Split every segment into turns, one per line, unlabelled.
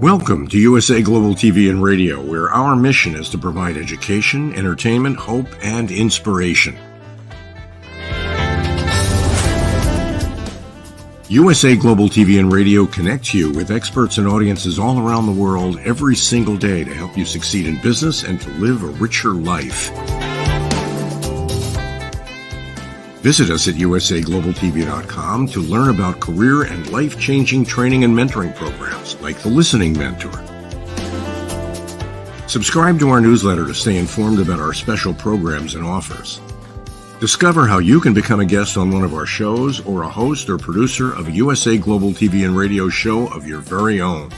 Welcome to USA Global TV and Radio, where our mission is to provide education, entertainment, hope, and inspiration. USA Global TV and Radio connects you with experts and audiences all around the world every single day to help you succeed in business and to live a richer life. Visit us at usaglobaltv.com to learn about career and life-changing training and mentoring programs like the Listening Mentor. Subscribe to our newsletter to stay informed about our special programs and offers. Discover how you can become a guest on one of our shows or a host or producer of a USA Global TV and Radio show of your very own.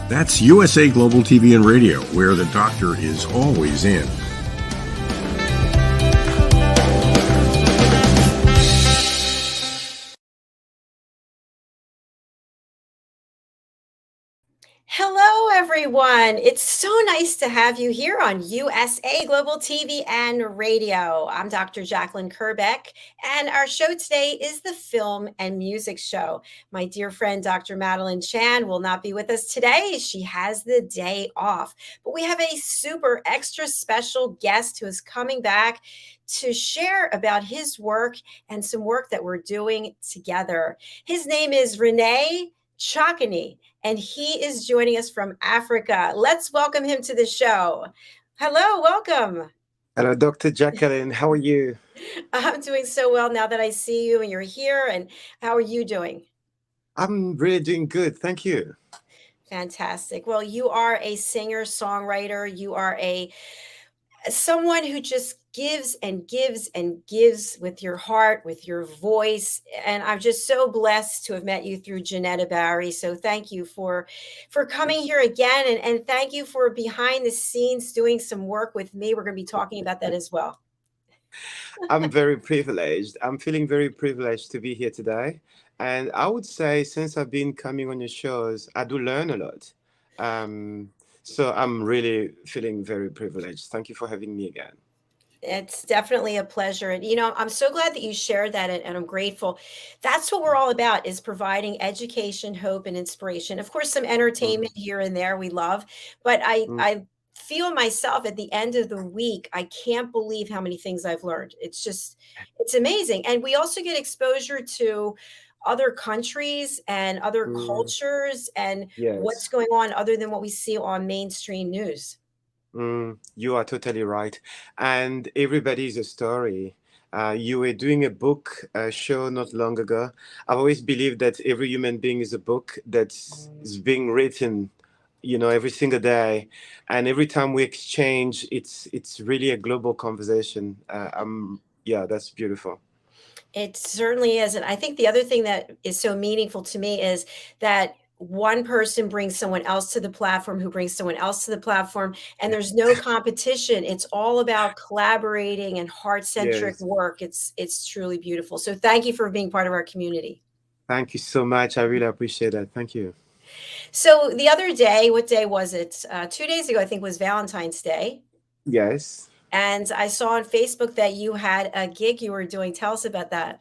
That's USA Global TV and Radio, where the doctor is always in.
Hello, everyone. It's so nice to have you here on USA Global TV and Radio. I'm Dr. JACALYN KERBECK, and our show today is the Film and Music Show. My dear friend, Dr. Madalene Chan, will not be with us today. She has the day off, but we have a super extra special guest who is coming back to share about his work and some work that we're doing together. His name is Rene Tshiakanyi, and he is joining us from Africa. Let's welcome him to the show. Hello, welcome.
Hello, Dr. JACALYN. How are you?
I'm doing so well now that I see you and you're here. And how are you doing?
I'm really doing good. Thank you.
Fantastic. Well, you are a singer, songwriter. You are someone who just gives and gives and gives with your heart, with your voice. And I'm just so blessed to have met you through Janetta Barry. So thank you for coming here again. And thank you for behind the scenes doing some work with me. We're going to be talking about that as well.
I'm very privileged. I'm feeling very privileged to be here today. And I would say since I've been coming on your shows, I do learn a lot. So I'm really feeling very privileged. Thank you for having me again.
It's definitely a pleasure. And, I'm so glad that you shared that, and I'm grateful. That's what we're all about, is providing education, hope, and inspiration. Of course, some entertainment here and there we love, but I feel myself at the end of the week, I can't believe how many things I've learned. It's amazing. And we also get exposure to other countries and other cultures and what's going on other than what we see on mainstream news.
You are totally right. And everybody's a story. You were doing a book show not long ago. I've always believed that every human being is a book that is being written, every single day. And every time we exchange, it's really a global conversation. That's beautiful.
It certainly is. And I think the other thing that is so meaningful to me is that one person brings someone else to the platform who brings someone else to the platform, and there's no competition. It's all about collaborating and heart-centric work. It's truly beautiful. So thank you for being part of our community.
Thank you so much. I really appreciate that. Thank you.
So the other day, what day was it? 2 days ago, I think, was Valentine's Day.
Yes.
And I saw on Facebook that you had a gig you were doing. Tell us about that.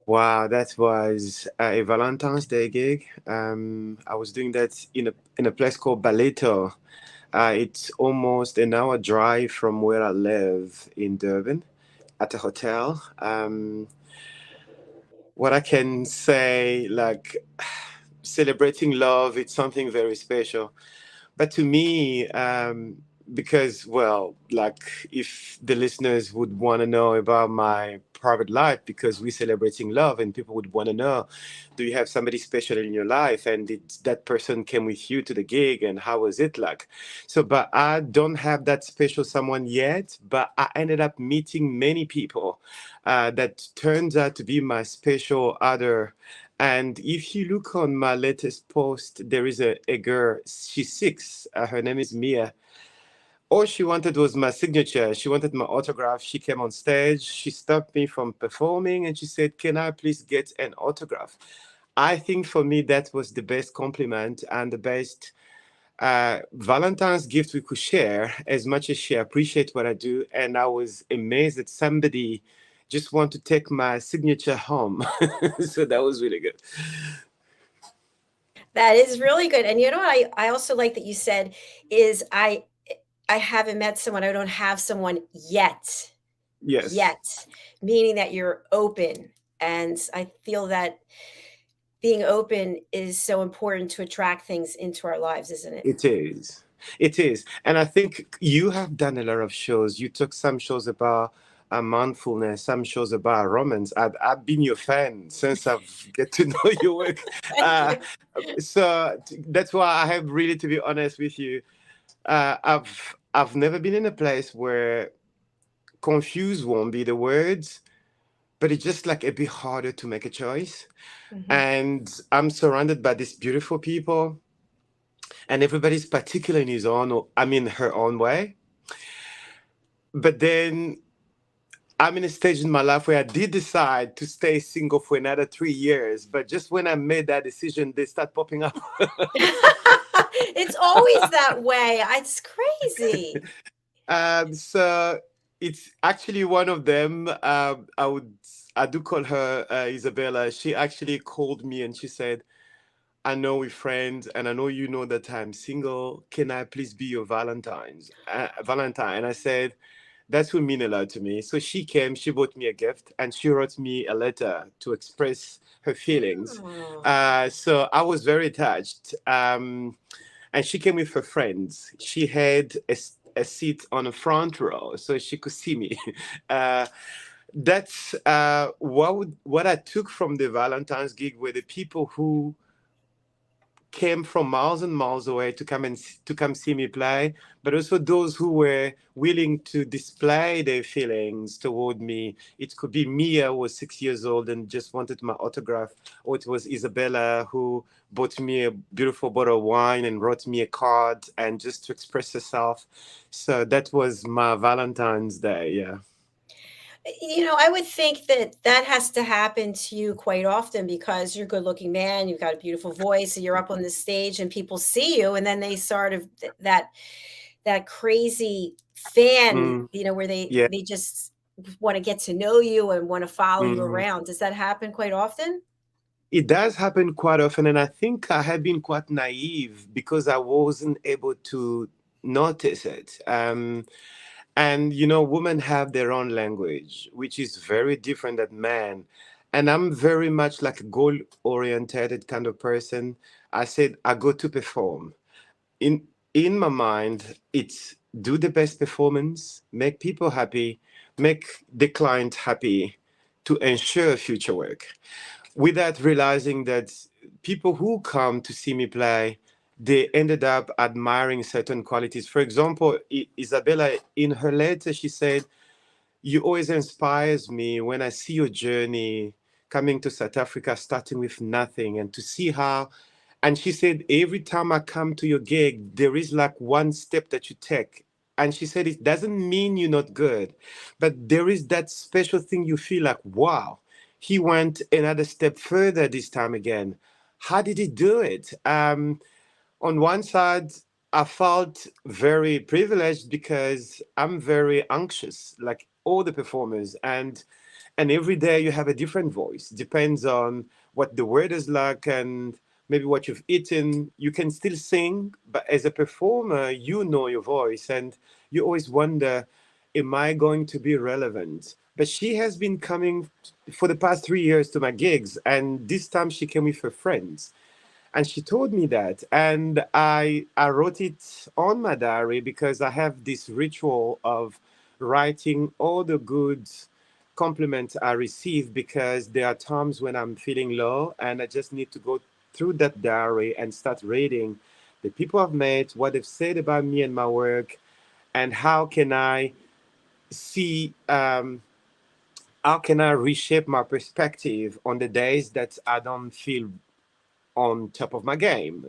Wow, that was a Valentine's Day gig. I was doing that in a place called Baleto. It's almost an hour drive from where I live in Durban, at a hotel. What I can say, celebrating love, it's something very special. But to me, because, if the listeners would want to know about my private life, because we're celebrating love and people would want to know, do you have somebody special in your life? And did that person came with you to the gig, and how was it like? So, but I don't have that special someone yet, but I ended up meeting many people that turns out to be my special other. And if you look on my latest post, there is a girl, she's 6, her name is Mia. All she wanted was my signature. She wanted my autograph. She came on stage. She stopped me from performing and she said, "Can I please get an autograph?" I think for me, that was the best compliment and the best Valentine's gift we could share, as much as she appreciates what I do. And I was amazed that somebody just want to take my signature home. So that was really good.
That is really good. And you know what I also like that you said is I haven't met someone, I don't have someone yet.
Yes,
Yet, meaning that you're open. And I feel that being open is so important to attract things into our lives, isn't it?
it is. It is. And I think you have done a lot of shows. You took some shows about mindfulness, some shows about romance. I've been your fan since I've get to know your work.
Thank
Uh,
you.
that's why I have really to be honest with you. I've never been in a place where confused won't be the words, but it's just like a bit harder to make a choice.
Mhm.
And I'm surrounded by these beautiful people, and everybody's particular in his own, I mean, her own way. But then I'm in a stage in my life where I did decide to stay single for another 3 years. But just when I made that decision, they start popping up.
It's always that way. It's crazy.
So it's actually one of them. I do call her Isabella. She actually called me and she said, I know we're friends, and I know you know that I'm single. Can I please be your Valentine? And I said, that would mean a lot to me. So she came, she bought me a gift, and she wrote me a letter to express her feelings.
Oh.
So I was very touched. And she came with her friends. She had a seat on the front row so she could see me. Uh, that's what I took from the Valentine's gig were the people who came from miles and miles away to come see me play, but also those who were willing to display their feelings toward me. It could be Mia, who was 6 years old and just wanted my autograph, or it was Isabella who bought me a beautiful bottle of wine and wrote me a card and just to express herself. So that was my Valentine's Day. Yeah.
I would think that that has to happen to you quite often because you're a good-looking man, you've got a beautiful voice, and you're up on the stage and people see you, and then they sort of that crazy fan,
Mm,
where they
yeah.
they just wanna get to know you and wanna follow you
Mm.
around. Does that happen quite often?
It does happen quite often, and I think I have been quite naive because I wasn't able to notice it. And women have their own language, which is very different than men. And I'm very much like a goal-oriented kind of person. I said I go to perform. In my mind, it's do the best performance, make people happy, make the client happy to ensure future work without realizing that people who come to see me play, they ended up admiring certain qualities. For example, Isabella, in her letter, she said, you always inspires me when I see your journey coming to South Africa, starting with nothing, and to see how. And she said, every time I come to your gig, there is like one step that you take. And she said, it doesn't mean you're not good, but there is that special thing you feel like, wow, he went another step further this time again. How did he do it? On one side, I felt very privileged because I'm very anxious, like all the performers, and every day you have a different voice. Depends on what the word is like and maybe what you've eaten. You can still sing, but as a performer, you know your voice, and you always wonder, am I going to be relevant? But she has been coming for the past 3 years to my gigs, and this time she came with her friends and she told me that, and I wrote it on my diary because I have this ritual of writing all the good compliments I receive, because there are times when I'm feeling low and I just need to go through that diary and start reading the people I've met, what they've said about me and my work, and see how can I reshape my perspective on the days that I don't feel on top of my game.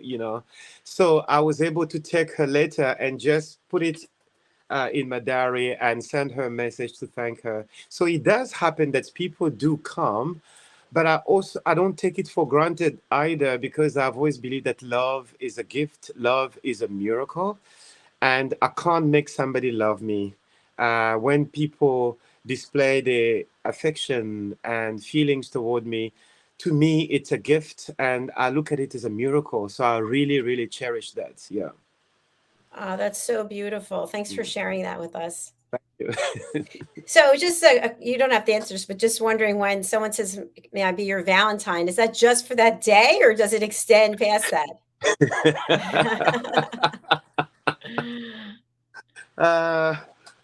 So I was able to take her letter and just put it in my diary and send her a message to thank her. So it does happen that people do come, but I don't take it for granted either, because I've always believed that love is a gift, love is a miracle, and I can't make somebody love me. When people display their affection and feelings toward me, to me, it's a gift, and I look at it as a miracle. So I really, really cherish that. Yeah.
Oh, that's so beautiful. Thanks for
Mm.
sharing that with us.
Thank you.
So, just you don't have to answer this, but just wondering when someone says, "May I be your Valentine?" Is that just for that day, or does it extend past that?
uh,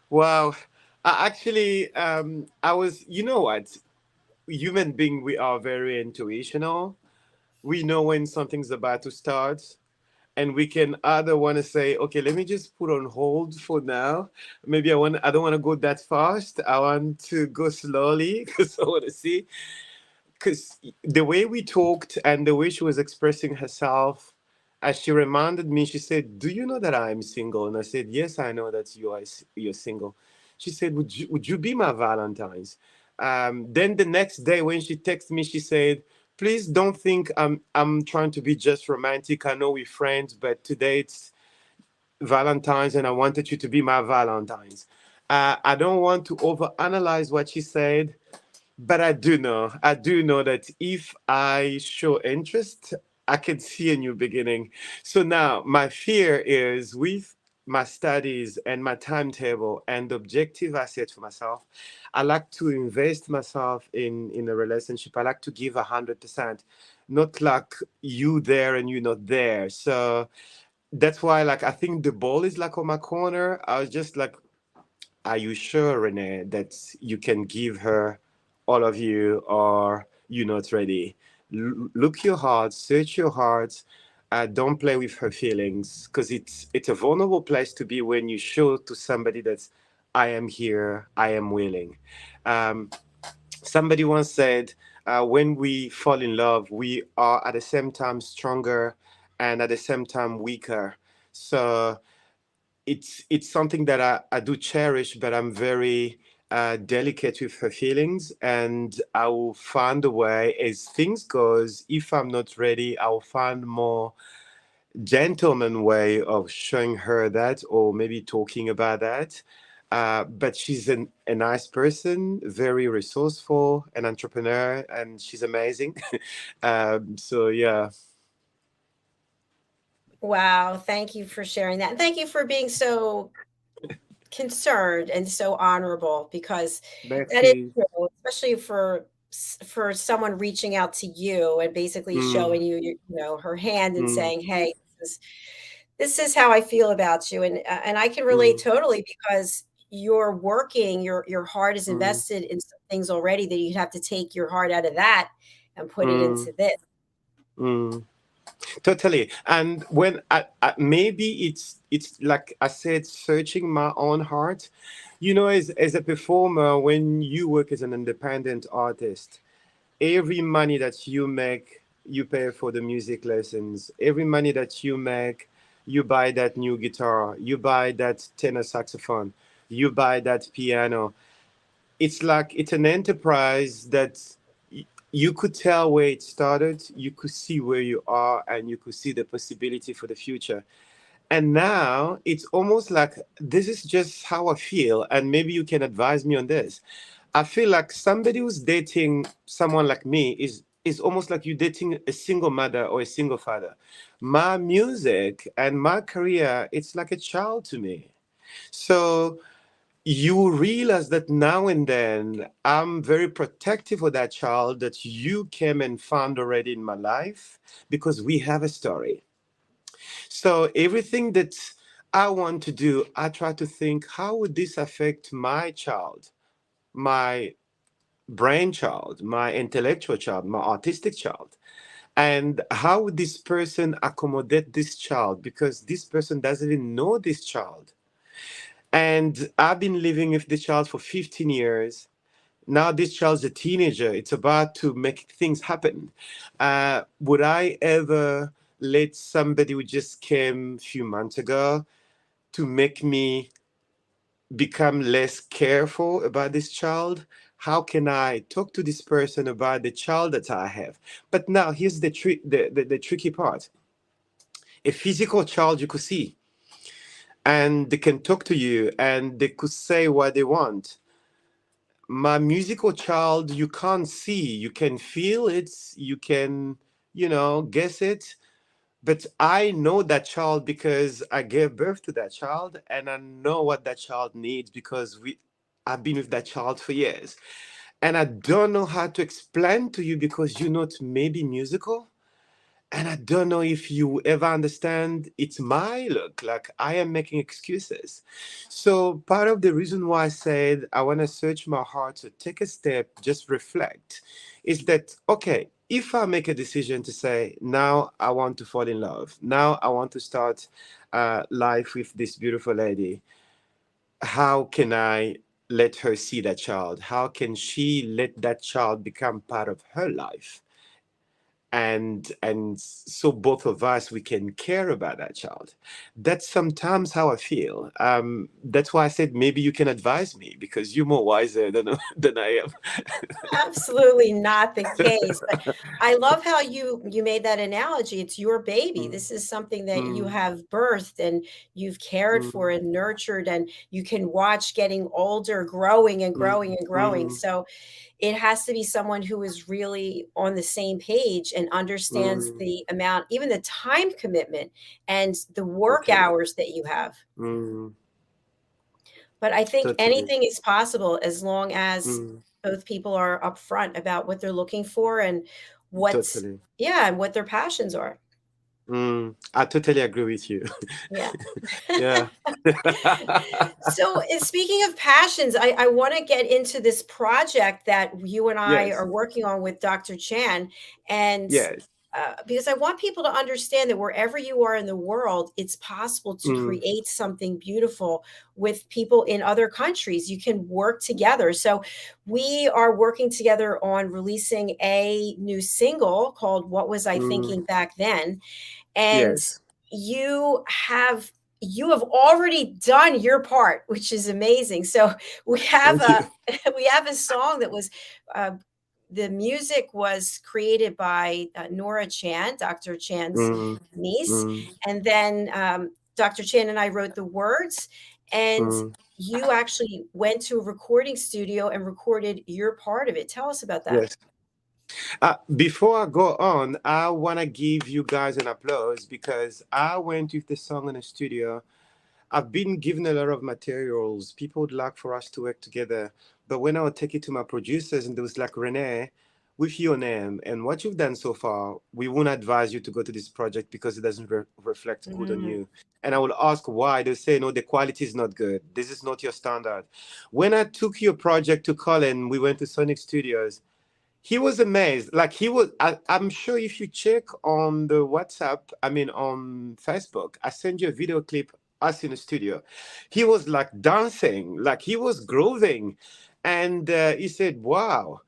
wow. I was, you know what? Human being, we are very intuitional. We know when something's about to start, and we can either want to say, okay, let me just put on hold for now. Maybe I don't want to go that fast. I want to go slowly because I want to see. Because the way we talked and the way she was expressing herself, as she reminded me, she said, "Do you know that I'm single?" And I said, "Yes, I know that you're single." She said, "Would you be my Valentine's?" Then the next day when she texted me, she said, "Please don't think I'm trying to be just romantic. I know we're friends, but today it's Valentine's, and I wanted you to be my Valentine's." I don't want to overanalyze what she said, but I do know that if I show interest, I can see a new beginning. So now my fear is with my studies and my timetable and the objective I set for myself, I like to invest myself in a relationship. I like to give 100%, not like you there and you not there. So that's why, like, I think the ball is like on my corner. I was just like, are you sure, Renee, that you can give her all of you, or you're not ready? Look your heart, search your heart. Don't play with her feelings, because it's a vulnerable place to be when you show to somebody that I am here, I am willing. Um, Somebody once said, when we fall in love, we are at the same time stronger and at the same time weaker. So it's something that I do cherish, but I'm very delicate with her feelings, and I will find a way as things goes. If I'm not ready, I'll find more gentleman way of showing her that, or maybe talking about that. But she's a nice person, very resourceful, an entrepreneur, and she's amazing. So yeah.
Wow, thank you for sharing that. And thank you for being so concerned and so honorable, because that is
Merci.
true, especially for someone reaching out to you and basically
Mm,
showing you, her hand and
mm,
saying, "Hey, this is how I feel about you," and I can relate
mm,
totally, because you're working, your heart is
mm,
invested in some things already, that you'd have to take your heart out of that and put it
mm,
into this.
mm. Totally. And when maybe it's like I said, searching my own heart. As a performer, when you work as an independent artist, every money that you make, you pay for the music lessons. Every money that you make, you buy that new guitar, you buy that tenor saxophone, you buy that piano. It's like it's an enterprise that you could tell where it started, you could see where you are, and you could see the possibility for the future. And now it's almost like this is just how I feel, and maybe you can advise me on this. I feel like somebody who's dating someone like me is almost like you dating a single mother or a single father. My music and my career, it's like a child to me. So you realize that now and then I'm very protective of that child that you came and found already in my life, because we have a story. So everything that I want to do, I try to think, how would this affect my child, my brainchild, my intellectual child, my artistic child? And how would this person accommodate this child? Because this person doesn't even know this child. And I've been living with this child for 15 years. Now this child's a teenager. It's about to make things happen. Would I ever let somebody who just came a few months ago to make me become less careful about this child? How can I talk to this person about the child that I have? But now here's the tricky part. A physical child you could see, and they can talk to you, and they could say what they want. my musical child, you can't see, you can feel it, you can, guess it. But I know that child because I gave birth to that child, and I know what that child needs because I've been with that child for years. And I don't know how to explain to you because you're not maybe musical. And I don't know if you ever understand it's my look, like I am making excuses. So part of the reason why I said I want to search my heart to take a step, just reflect, is that okay, if I make a decision to say, now I want to fall in love, now I want to start life with this beautiful lady, how can I let her see that child? How can she let that child become part of her life? And so both of us, we can care about that child. That's sometimes how I feel. That's why I said maybe you can advise me because you're more wiser than than I am.
Absolutely not the case. But I love how you made that analogy. It's your baby.
Mm,
This is something that you
mm,
have birthed and you've cared for
mm,
and nurtured, and you can watch getting older, growing and
mm,
growing and growing.
mm,
So it has to be someone who is really on the same page and understands
mm.
the amount, even the time commitment and the work
Totally.
hours that you have.
Mm,
But I think
totally.
anything is possible as long as
Mm,
both people are upfront about what they're looking for and what's,
totally.
yeah, and what their passions are.
I totally agree with you.
Yeah.
Yeah.
So, speaking of passions, I want to get into this project that you and I
Yes.
are working on with Dr. Chan. And
Yes.
because I want people to understand that wherever you are in the world, it's possible to
Mm,
create something beautiful with people in other countries. You can work together. So, we are working together on releasing a new single called What Was I
mm,
Thinking Back Then? And
yes.
you have you have already done your part, which is amazing. So we have
Thank you.
a we have a song that was uh, the music was created by Nora Chan, Dr. Chan's
Mm,
niece,
mm,
and then Dr. Chan and I wrote the words, and
mm.
you actually went to a recording studio and recorded your part of it. Tell us about that.
Yes. Before I go on, I want to give you guys an applause because I went with the song in the studio. I've been given a lot of materials. People would like for us to work together. But when I would take it to my producers, and they was like, Rene, with your name and what you've done so far, we won't advise you to go to this project because it doesn't reflect good on
Mm.
you. And I will ask why. They say, no, the quality is not good. This is not your standard. When I took your project to Colin, we went to Sonic Studios. He was amazed. Like he was, I'm sure if you check on the WhatsApp, I mean on Facebook, I sent you a video clip us in the studio. He was like dancing, like he was grooving, and he said, "Wow."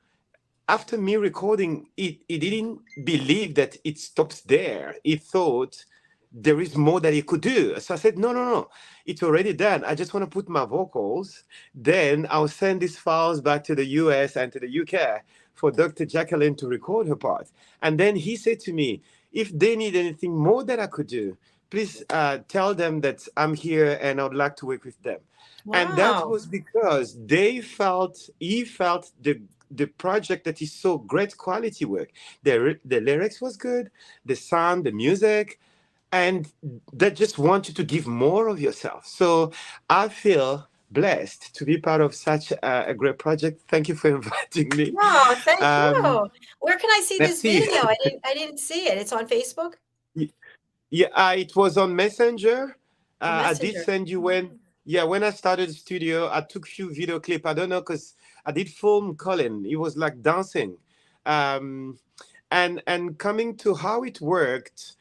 After me recording it, he didn't believe that it stops there. He thought there is more that he could do. So I said, no, no, no, it's already done. I just want to put my vocals. Then I'll send these files back to the US and to the UK for Dr. JACALYN to record her part. And then he said to me, if they need anything more that I could do, please tell them that I'm here and I would like to work with them. And that
Wow.
was because he felt the project that is so great quality work. The lyrics was good, the sound, the music, and they just want you to give more of yourself. So I feel blessed to be part of such a great project. Thank you for inviting me.
Oh, thank
Um,
you. Where can I see this
Merci.
video? I didn't see it. It's on Facebook?
Yeah, it was on Messenger.
On
I did
Messenger.
send you when I started the studio, I took few video clip. I don't know, because I did film Colin. He was like dancing. Um, and coming to how it worked,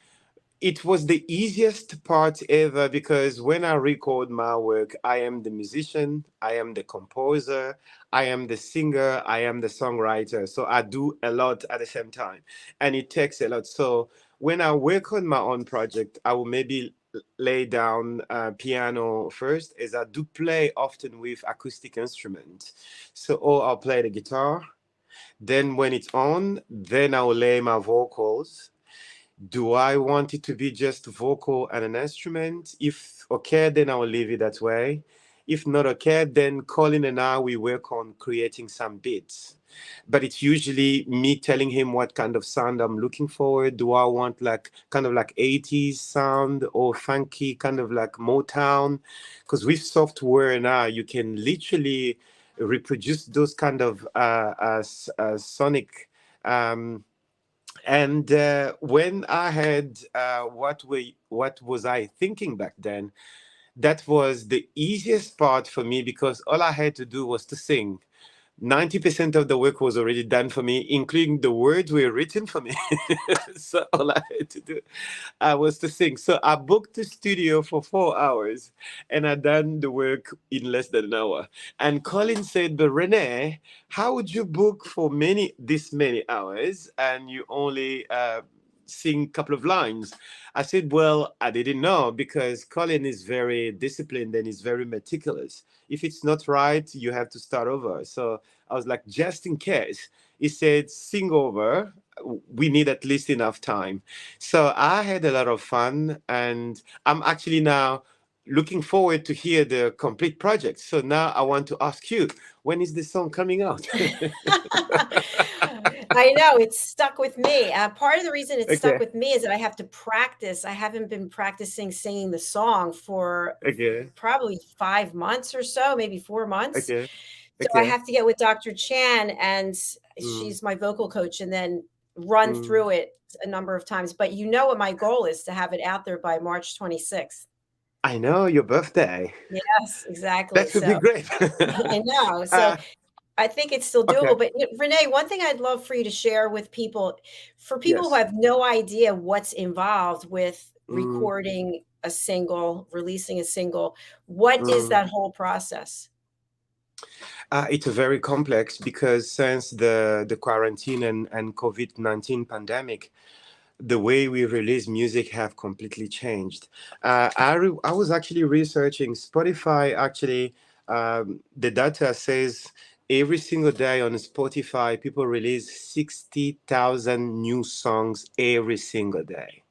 it was the easiest part ever because when I record my work, I am the musician, I am the composer, I am the singer, I am the songwriter. So I do a lot at the same time, and it takes a lot. So when I work on my own project, I will maybe lay down piano first, as I do play often with acoustic instruments. So, or I'll play the guitar. Then when it's on, then I'll lay my vocals. Do I want it to be just vocal and an instrument? If okay, then I will leave it that way. If not okay, then Colin and I, we work on creating some beats. But it's usually me telling him what kind of sound I'm looking for. Do I want like kind of like 80s sound or funky kind of like Motown? Because with software now, you can literally reproduce those kind of sonic. Um, and when I had what was I thinking back then? That was the easiest part for me because all I had to do was to sing. 90% of the work was already done for me, including the words were written for me. So all I had to do was to sing. So I booked the studio for 4 hours and I done the work in less than an hour. And Colin said, but Rene, how would you book for this many hours and you only sing a couple of lines? I said, well, I didn't know because Colin is very disciplined and is very meticulous. If it's not right, you have to start over. So I was like, just in case. He said, sing over. We need at least enough time. So I had a lot of fun, and I'm actually now looking forward to hear the complete project. So now I want to ask you, when is the song coming out?
I know it's stuck with me. Part of the reason it's stuck
Okay,
with me is that I have to practice. I haven't been practicing singing the song for
okay,
probably 5 months or so, maybe 4 months.
okay,
So I
okay.
have to get with Dr. Chan, and
Mm,
she's my vocal coach, and then run
mm.
through it a number of times. But you know what my goal is, to have it out there by March 26th.
I know your birthday.
Yes, exactly.
That would be
So
great.
I know. So
uh,
I think it's still
okay.
doable. But Renee, one thing I'd love for you to share with people, for people who
Yes.
have no idea what's involved with
Mm,
recording a single, releasing a single, what is
mm.
that whole process?
It's very complex because since the quarantine and COVID-19 pandemic, the way we release music have completely changed. I was actually researching Spotify. Actually, the data says every single day on Spotify, people release 60,000 new songs every single day.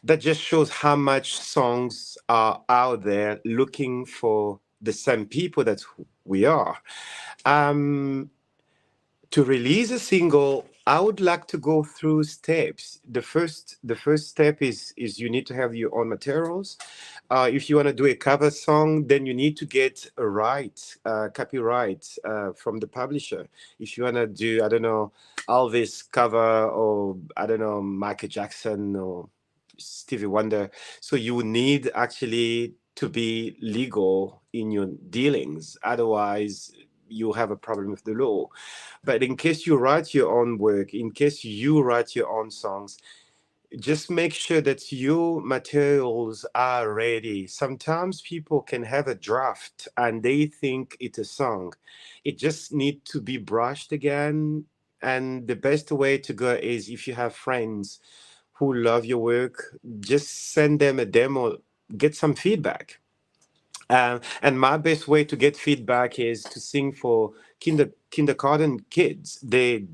That just shows how much songs are out there looking for the same people that we are. Um, to release a single, I would like to go through steps. The first step is you need to have your own materials. If you want to do a cover song, then you need to get a copyright from the publisher. If you want to do, I don't know, Elvis cover, or I don't know, Michael Jackson or Stevie Wonder, so you would need actually to be legal in your dealings. Otherwise, you have a problem with the law. But in case you write your own work, in case you write your own songs, just make sure that your materials are ready. Sometimes people can have a draft and they think it's a song. It just need to be brushed again. And the best way to go is, if you have friends who love your work, just send them a demo, get some feedback. And my best way to get feedback is to sing for kindergarten kids. They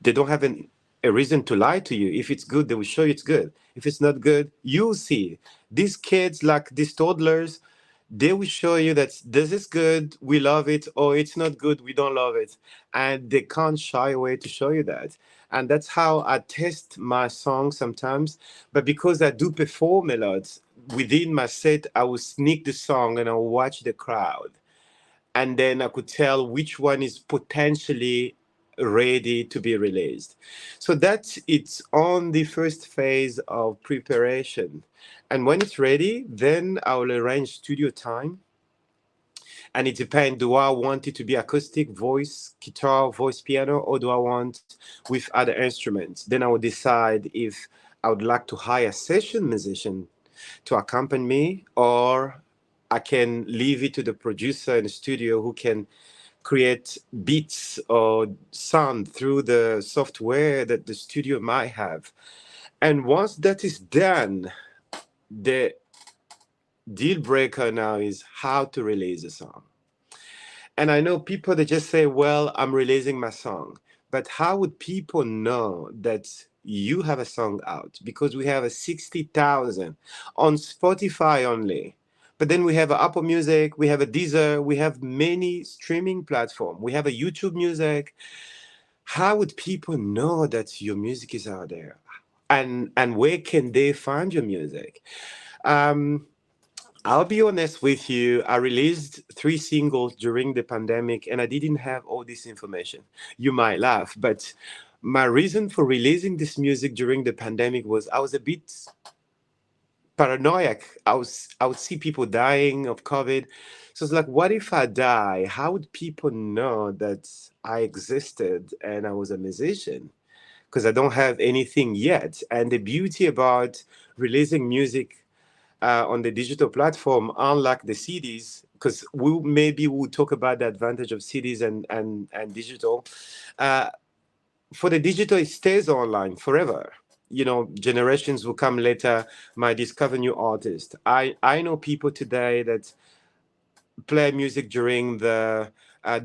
don't have a reason to lie to you. If it's good, they will show you it's good. If it's not good, you'll see. These kids, like these toddlers, they will show you that this is good, we love it, or it's not good, we don't love it. And they can't shy away to show you that. And that's how I test my songs sometimes. But because I do perform a lot, within my set, I will sneak the song and I'll watch the crowd, and then I could tell which one is potentially ready to be released. So that's it's on the first phase of preparation. And when it's ready, then I will arrange studio time. And it depends, do I want it to be acoustic, voice, guitar, voice, piano, or do I want with other instruments? Then I will decide if I would like to hire a session musician to accompany me, or I can leave it to the producer in the studio who can create beats or sound through the software that the studio might have. And once that is done, the deal breaker now is how to release a song. And I know people that just say, well, I'm releasing my song. But how would people know that you have a song out? Because we have a 60,000 on Spotify only. But then we have a Apple Music, we have a Deezer, we have many streaming platforms, we have a YouTube Music. How would people know that your music is out there? And where can they find your music? Um, I'll be honest with you. I released 3 singles during the pandemic and I didn't have all this information. You might laugh, but my reason for releasing this music during the pandemic was I was a bit paranoid. I would see people dying of COVID. So it's like, what if I die? How would people know that I existed and I was a musician? Because I don't have anything yet. And the beauty about releasing music on the digital platform, unlike the CDs, because we'll talk about the advantage of CDs and digital. Uh, for the digital, it stays online forever. You know, generations will come later, might discover new artists. I know people today that play music during there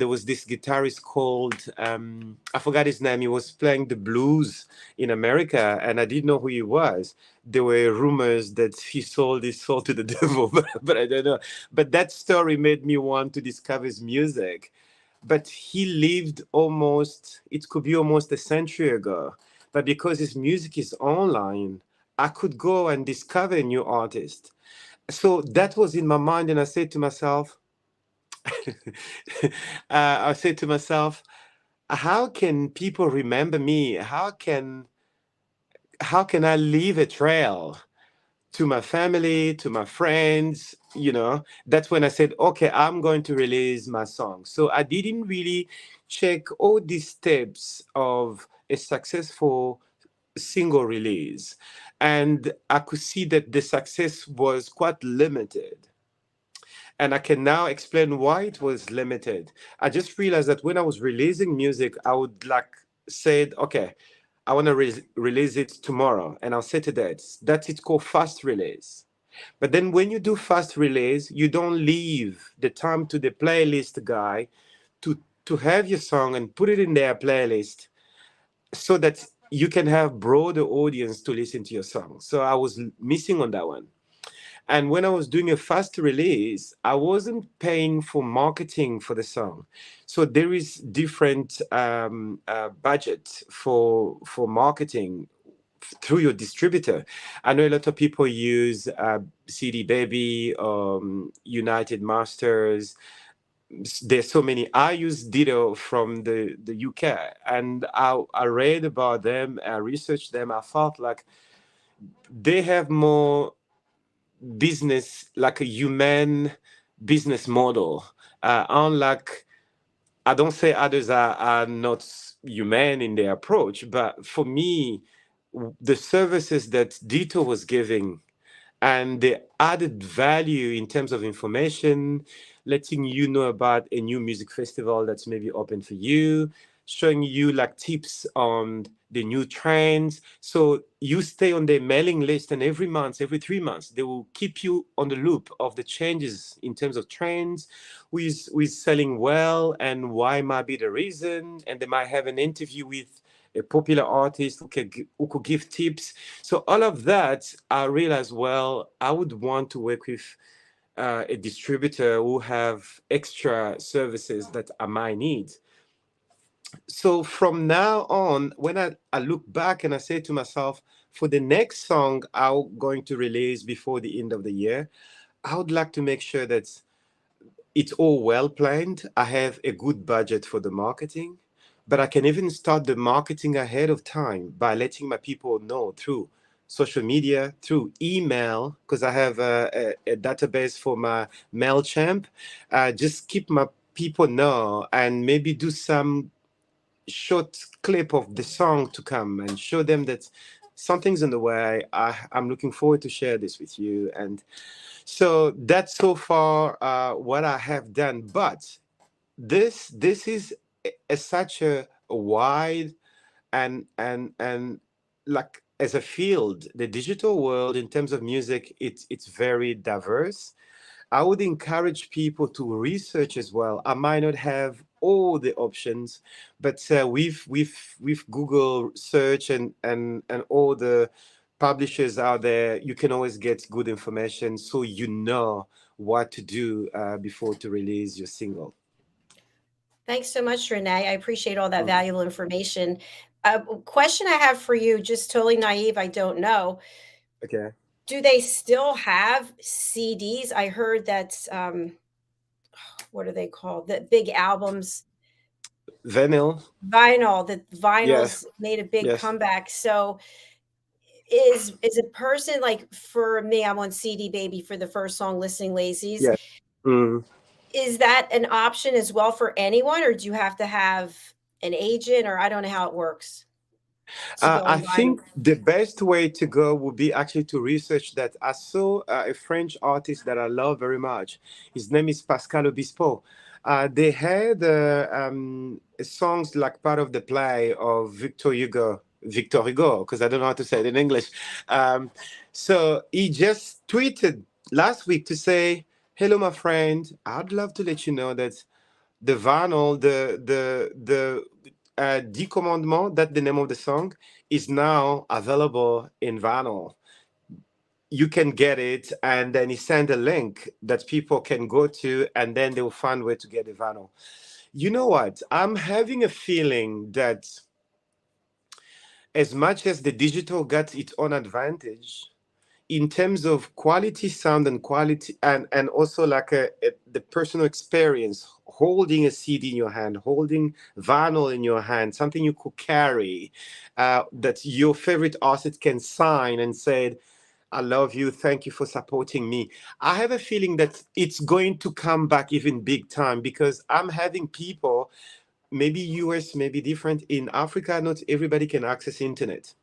was this guitarist called I forgot his name. He was playing the blues in America, and I didn't know who he was. There were rumors that he sold his soul to the devil, but I don't know. But that story made me want to discover his music. But he lived almost, it could be almost a century ago. But because his music is online, I could go and discover a new artist. So that was in my mind, and I said to myself, I said to myself, how can people remember me? How can I leave a trail to my family, to my friends? You know, that's when I said, okay, I'm going to release my song. So I didn't really check all these steps of a successful single release. And I could see that the success was quite limited. And I can now explain why it was limited. I just realized that when I was releasing music, I would like said, okay, I want to release it tomorrow, and I'll set a date. That's it's called fast release. But then when you do fast release, you don't leave the time to the playlist guy to have your song and put it in their playlist so that you can have broader audience to listen to your song. So I was missing on that one. And when I was doing a fast release, I wasn't paying for marketing for the song. So there is different budget for marketing through your distributor. I know a lot of people use CD Baby, United Masters. There's so many. I use Ditto from the UK, and I read about them, I researched them. I felt like they have more business, like a human business model. Unlike, I don't say others are not human in their approach, but for me, the services that Dito was giving and the added value in terms of information, letting you know about a new music festival that's maybe open for you, showing you like tips on the new trends. So you stay on their mailing list, and every month, every 3 months, they will keep you on the loop of the changes in terms of trends, who is selling well and why might be the reason. And they might have an interview with a popular artist who could give tips. So all of that, I realized, well, I would want to work with a distributor who have extra services that I might need. So from now on, when I look back and I say to myself, for the next song I'm going to release before the end of the year, I would like to make sure that it's all well planned. I have a good budget for the marketing, but I can even start the marketing ahead of time by letting my people know through social media, through email, because I have a database for my MailChimp. Just keep my people know and maybe do some short clip of the song to come and show them that something's in the way. I'm looking forward to share this with you. And so that's so far what I have done. But this is such a wide and like as a field, the digital world in terms of music, it's very diverse. I would encourage people to research as well. I might not have all the options, but with Google search and all the publishers out there, you can always get good information, so you know what to do before to release your single.
Thanks so much, Renee. I appreciate all that
Mhm.
valuable information. A question I have for you, just totally naive, I don't know.
Okay.
Do they still have CDs? I heard that, what are they called? The big albums,
Vinyl.
vinyl, that
Yes.
vinyls made a big
Yes.
comeback. So is a person like for me, I'm on CD Baby for the first song, Listening Lazies.
Yes. Mm.
Is that an option as well for anyone, or do you have to have an agent, or I don't know how it works to go
I
on vinyl?
think the best way to go would be actually to research that. I saw a French artist that I love very much. His name is Pascal Obispo. They had songs like part of the play of Victor Hugo, because I don't know how to say it in English. Um, so he just tweeted last week to say, "Hello, my friend. I'd love to let you know that the vinyl, the Die Commandement, that's the name of the song, is now available in vinyl. You can get it, and then he sent a link that people can go to, and then they will find where to get the vinyl. You know what? I'm having a feeling that as much as the digital got its own advantage, in terms of quality sound and quality and also like the personal experience, holding a CD in your hand, holding vinyl in your hand, something you could carry, that your favorite artist can sign and say, I love you, thank you for supporting me. I have a feeling that it's going to come back even big time, because I'm having people, maybe US may be different, in Africa not everybody can access internet,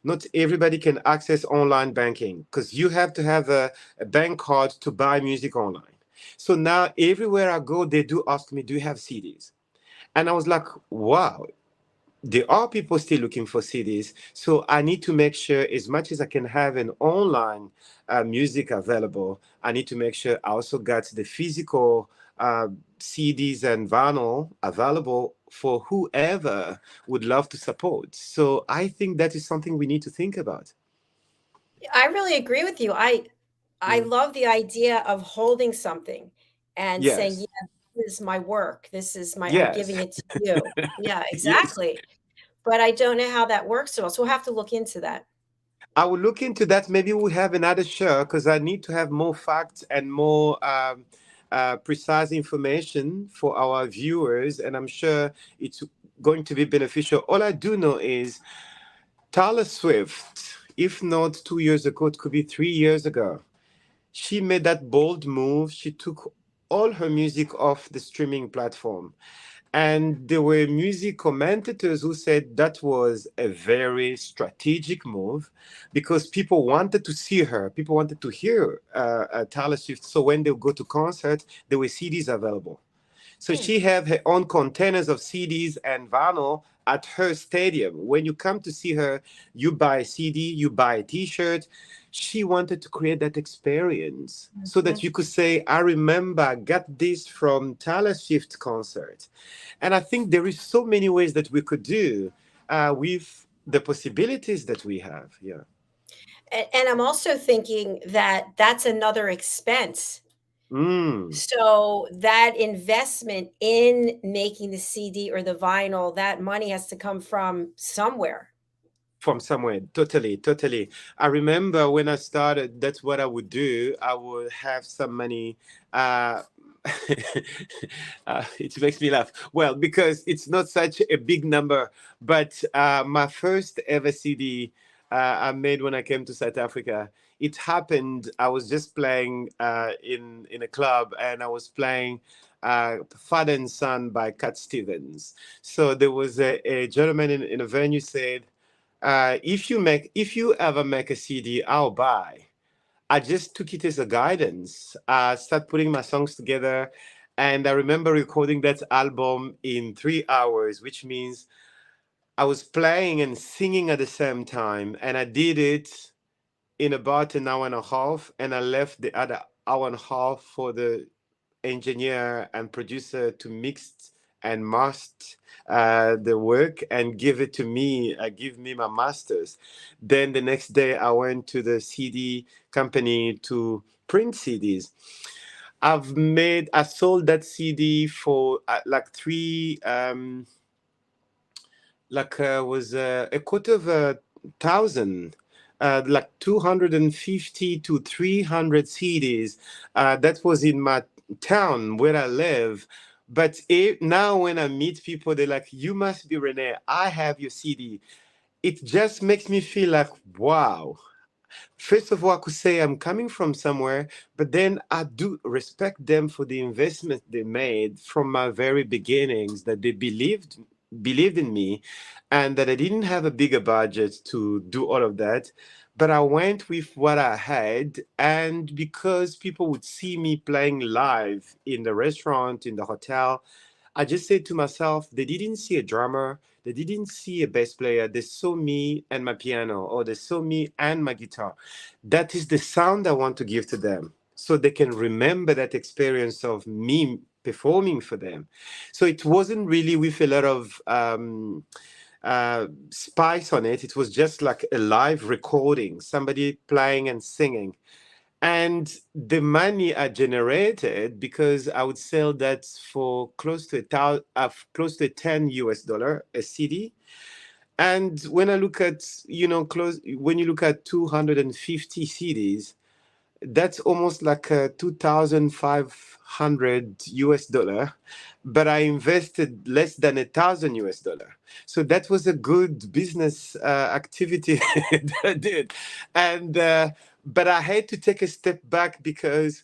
not everybody can access online banking, because you have to have a bank card to buy music online. So now everywhere I go, they do ask me, do you have CDs? And I was like, wow, there are people still looking for CDs. So I need to make sure, as much as I can have an online music available, I need to make sure I also got the physical CDs and vinyl available for whoever would love to support. So I think that is something we need to think about.
I really agree with you. I
Mm.
love the idea of holding something and saying,
Yes.
"Yeah, this is my work. This is my I'm
Yes.
giving it to you." Yeah,
Yes.
exactly. But I don't know how that works so well, so we'll have to look into that.
I will look into that. Maybe we'll have another show, because I need to have more facts and more precise information for our viewers. And I'm sure it's going to be beneficial. All I do know is Taylor Swift, if not 2 years ago, it could be 3 years ago, she made that bold move. She took all her music off the streaming platform. And there were music commentators who said that was a very strategic move, because people wanted to see her, people wanted to hear Taylor Swift. So when they would go to concert, there were CDs available. So
Hmm.
she have her own containers of CDs and vinyl at her stadium. When you come to see her, you buy a CD, you buy a T-shirt. She wanted to create that experience so that
Mhm.
you could say, "I remember, I got this from Taylor Swift concert." And I think there is so many ways that we could do with the possibilities that we have. Yeah.
And I'm also thinking that that's another expense.
Mm.
So that investment in making the CD or the vinyl, that money has to come from somewhere.
From somewhere, totally, totally. I remember when I started, that's what I would do. I would have some money. uh it makes me laugh, well, because it's not such a big number, but my first ever CD I made when I came to South Africa, it happened, I was just playing in a club, and I was playing Father and Son by Cat Stevens. So there was a gentleman in a venue said, if you ever make a CD, I'll buy. I just took it as a guidance. I started putting my songs together, and I remember recording that album in 3 hours, which means I was playing and singing at the same time, and I did it in about an hour and a half, and I left the other hour and a half for the engineer and producer to mix and master the work and give it to me, give me my masters. Then the next day I went to the CD company to print CDs. I sold that CD for like was a quarter of a thousand, like 250 to 300 CDs. That was in my town where I live. But now when I meet people, they're like, "You must be Rene. I have your CD." It just makes me feel like, wow. First of all, I could say I'm coming from somewhere, but then I do respect them for the investment they made from my very beginnings, that they believed in me, and that I didn't have a bigger budget to do all of that. But I went with what I had, and because people would see me playing live in the restaurant, in the hotel, I just said to myself, they didn't see a drummer, they didn't see a bass player, they saw me and my piano, or they saw me and my guitar. That is the sound I want to give to them, so they can remember that experience of me performing for them. So it wasn't really with a lot of spice on it. It was just like a live recording, somebody playing and singing. And the money I generated, because I would sell that for close to 10 US dollar a CD. And when I look at, when you look at 250 CDs, that's almost like 2,500 US dollar, but I invested less than 1,000 US dollar. So that was a good business activity that I did. And, but I had to take a step back because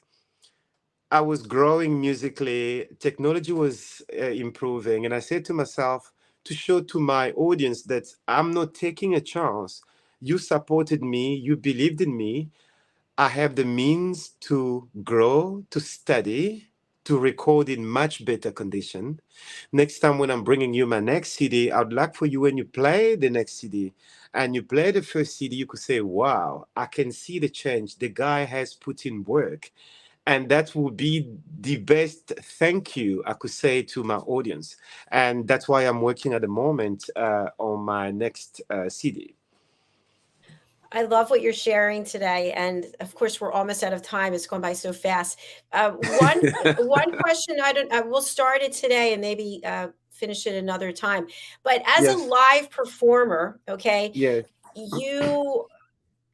I was growing musically, technology was improving, and I said to myself, to show to my audience that I'm not taking a chance. You supported me, you believed in me, I have the means to grow, to study, to record in much better condition. Next time when I'm bringing you my next CD, I'd like for you, when you play the next CD and you play the first CD, you could say, wow, I can see the change. The guy has put in work. And that would be the best thank you I could say to my audience. And that's why I'm working at the moment on my next CD.
I love what you're sharing today, and of course, we're almost out of time. It's gone by so fast. One question I don't. We'll start it today and maybe finish it another time. But as a
Yes,
live performer, okay,
yeah.
you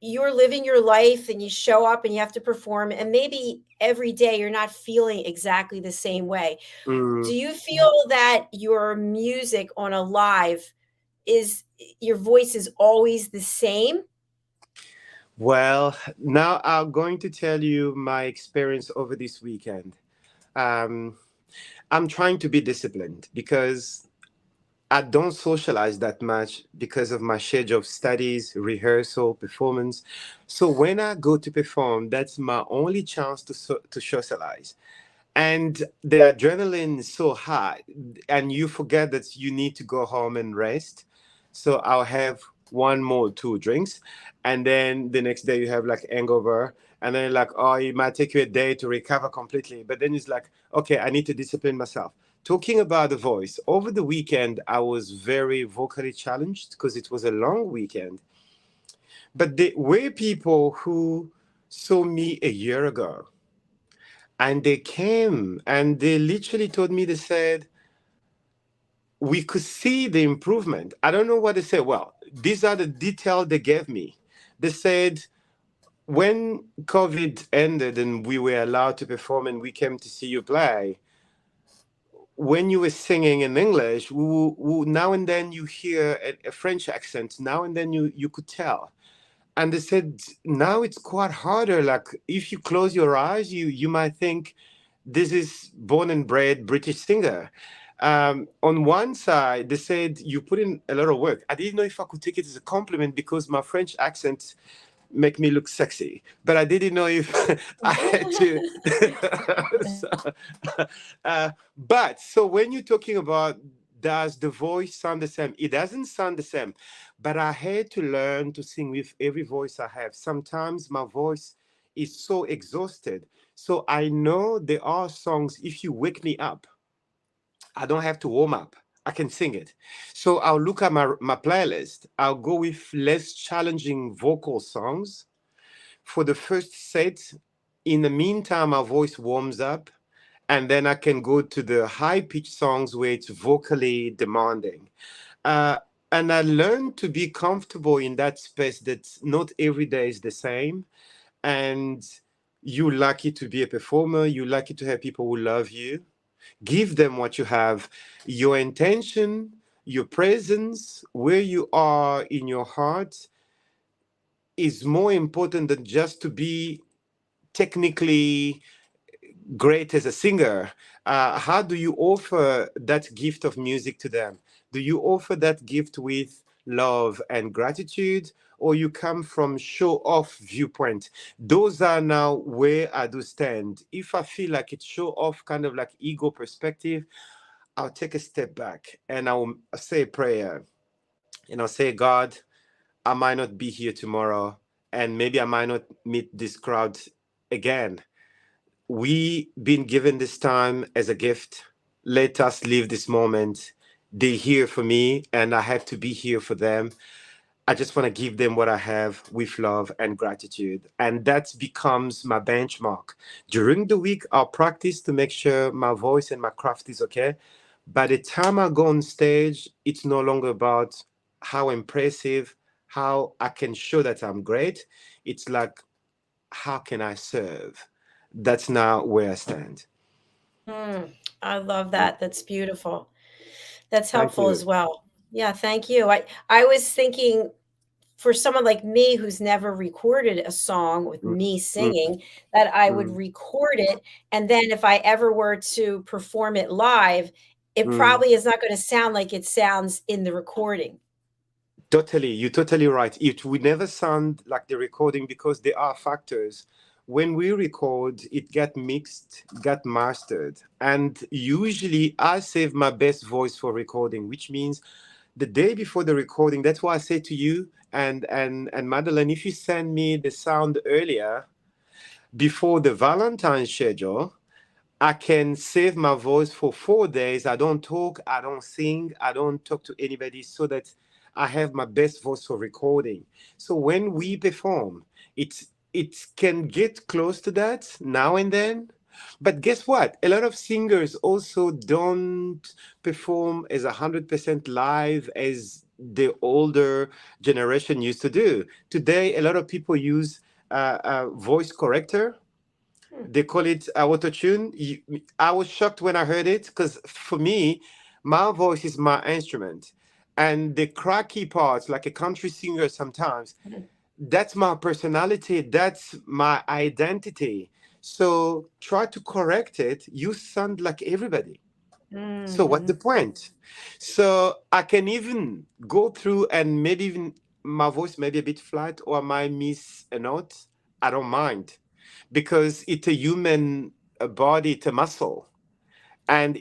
you're living your life and you show up and you have to perform, and maybe every day you're not feeling exactly the same way.
Mm.
Do you feel that your music on a live is your voice is always the same?
Well, now I'm going to tell you my experience over this weekend. Um, I'm trying to be disciplined because I don't socialize that much because of my schedule of studies, rehearsal, performance. So when I go to perform, that's my only chance to socialize. And the adrenaline is so high, and you forget that you need to go home and rest. So I'll have one more two drinks, and then the next day you have like hangover, and then like, oh, it might take you a day to recover completely, but then it's like, okay, I need to discipline myself. Talking about the voice, over the weekend I was very vocally challenged because it was a long weekend, but there were people who saw me a year ago, and they came and they literally told me, they said, we could see the improvement. I don't know what they said. Well, these are the details they gave me. They said, when COVID ended and we were allowed to perform and we came to see you play, when you were singing in English, now and then you hear a French accent. Now and then you could tell. And they said, now it's quite harder. Like if you close your eyes, you might think this is born and bred British singer. On one side, they said you put in a lot of work. I didn't know if I could take it as a compliment because my French accent make me look sexy, but I didn't know if I had to. So, but so when you're talking about, does the voice sound the same? It doesn't sound the same, but I had to learn to sing with every voice I have. Sometimes my voice is so exhausted. So I know there are songs, if you wake me up, I don't have to warm up. I can sing it. So I'll look at my playlist. I'll go with less challenging vocal songs for the first set, In the meantime, our voice warms up, and then I can go to the high pitched songs where it's vocally demanding. Uh, and I learned to be comfortable in that space that not every day is the same. And you're lucky to be a performer, you're lucky to have people who love you. Give them what you have. Your intention, your presence, where you are in your heart is more important than just to be technically great as a singer. How do you offer that gift of music to them? Do you offer that gift with love and gratitude, or you come from show off viewpoint? Those are now where I do stand. If I feel like it's show off, kind of like ego perspective, I'll take a step back and I'll say a prayer and I'll say, God, I might not be here tomorrow, and maybe I might not meet this crowd again. We been given this time as a gift. Let us live this moment. They're here for me, and I have to be here for them. I just want to give them what I have with love and gratitude. And that becomes my benchmark. During the week, I'll practice to make sure my voice and my craft is okay. By the time I go on stage, it's no longer about how impressive, how I can show that I'm great. It's like, how can I serve? That's now where I stand.
Mm, I love that. That's beautiful. That's
Thank
helpful as
you.
well. Yeah, thank you. I was thinking for someone like me who's never recorded a song with
Mm,
me
mm,
singing, that I would
mm,
record it, and then if I ever were to perform it live, it
mm.
probably is not gonna sound like it sounds in the recording.
Totally, you're totally right. It will never sound like the recording because there are factors. When we record, it get mixed, get mastered, and usually I save my best voice for recording, which means the day before the recording. That's why I say to you and Madeleine, if you send me the sound earlier before the Valentine schedule, I can save my voice for 4 days. I don't talk, I don't sing, I don't talk to anybody so that I have my best voice for recording. So when we perform, it can get close to that now and then. But guess what? A lot of singers also don't perform as 100% live as the older generation used to do. Today, a lot of people use a voice corrector.
Hmm,
They call it auto tune. I was shocked when I heard it because for me, my voice is my instrument, and the cracky parts, like a country singer, sometimes
mhm,
that's my personality. That's my identity. So try to correct it. You sound like everybody. So what's the
mhm.
point? So I can even go through and maybe even my voice may be a bit flat or I might miss a note. I don't mind because it's a human body, it's a muscle. And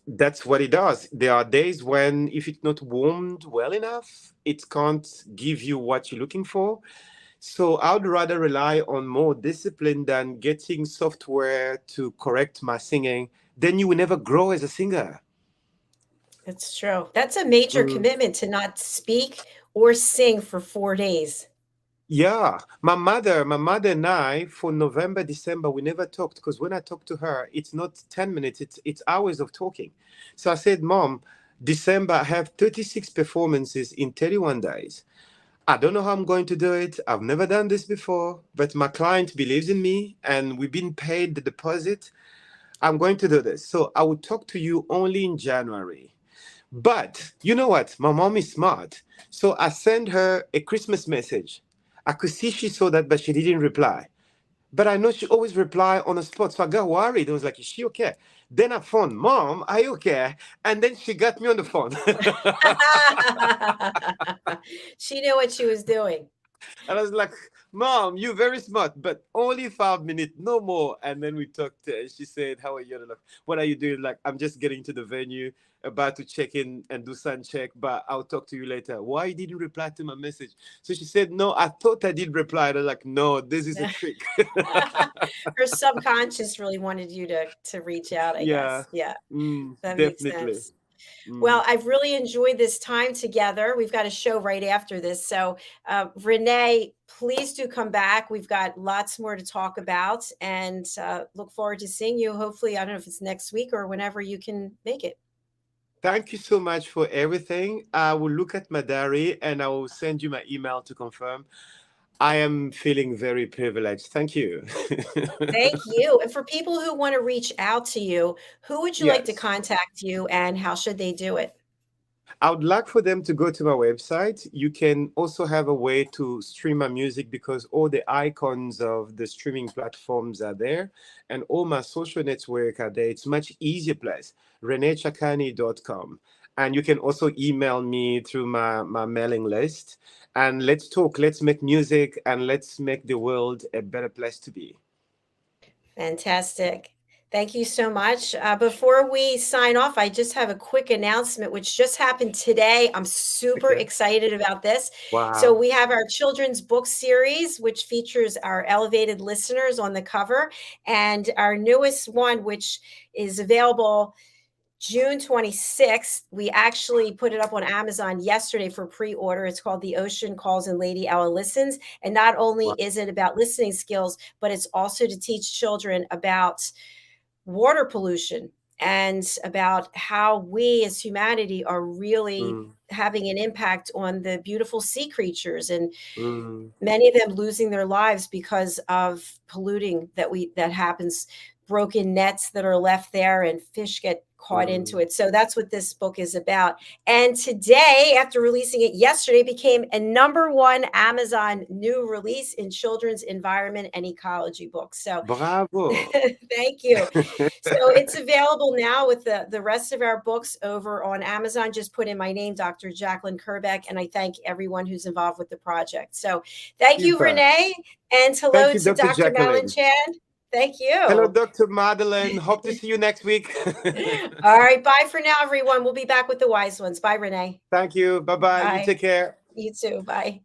that's what it does. There are days when if it's not warmed well enough, it can't give you what you're looking for. So I would rather rely on more discipline than getting software to correct my singing. Then you will never grow as a singer.
It's true. That's a major
Mm.
commitment to not speak or sing for 4 days.
Yeah, my mother and I, for November, December, we never talked because when I talk to her, it's not 10 minutes, it's hours of talking. So I said, Mom, December I have 36 performances in 31 days. I don't know how I'm going to do it. I've never done this before, but my client believes in me and we've been paid the deposit. I'm going to do this. So I will talk to you only in January. But you know what? My mom is smart. So I sent her a Christmas message. I could see she saw that, but she didn't reply. But I know she always reply on the spot. So I got worried. I was like, is she okay? Then I phoned, Mom, are you okay? And then she got me on the phone.
She knew what she was doing.
And I was like, Mom, you're very smart, but only 5 minutes, no more. And then we talked. She said, how are you? And I'm like, what are you doing? Like, I'm just getting to the venue, about to check in and do sound check, but I'll talk to you later. Why you didn't reply to my message? So she said, no, I thought I did reply. And I'm like, no, this is a trick.
Her subconscious really wanted you to reach out, I
Yeah,
guess. Yeah, that makes
definitely.
sense. Well, I've really enjoyed this time together. We've got a show right after this. So, Renee, please do come back. We've got lots more to talk about and look forward to seeing you. Hopefully, I don't know if it's next week or whenever you can make it.
Thank you so much for everything. I will look at my diary and I will send you my email to confirm. I am feeling very privileged. Thank you.
Thank you. And for people who want to reach out to you, who would you like to
Yes.
contact you and how should they do it?
I would like for them to go to my website. You can also have a way to stream my music because all the icons of the streaming platforms are there and all my social network are there. It's much easier place, ReneTshiakanyi.com. And you can also email me through my mailing list. And let's talk, let's make music, and let's make the world a better place to be.
Fantastic. Thank you so much. Before we sign off, I just have a quick announcement, which just happened today. I'm super
Okay.
excited about this. So
Wow.
we have our children's book series, which features our elevated listeners on the cover, and our newest one, which is available June 26th. We actually put it up on Amazon yesterday for pre-order. It's called The Ocean Calls and Lady Ella Listens. And not only
Wow.
is it about listening skills, but it's also to teach children about water pollution and about how we as humanity are really
Mm,
having an impact on the beautiful sea creatures and
mm,
many of them losing their lives because of polluting that happens, broken nets that are left there and fish get caught into
mm.
it. So that's what this book is about. And today, after releasing it yesterday, became a #1 Amazon new release in children's environment and ecology books. So
Bravo.
thank you. So it's available now with the rest of our books over on Amazon. Just put in my name, Dr. Jacalyn KERBECK, and I thank everyone who's involved with the project. So thank you,
Super.
Renee, and
Thank
hello
you,
to
Dr.
Dr. Madeleine
Jacqueline.
Chan. Thank
Hello,
you.
Dr. Madeleine. Hope to see you next week.
All right, bye for now, everyone. We'll be back with the wise ones. Bye, Renee.
Thank you. Bye bye. You
Bye.
take care.
You too. Bye.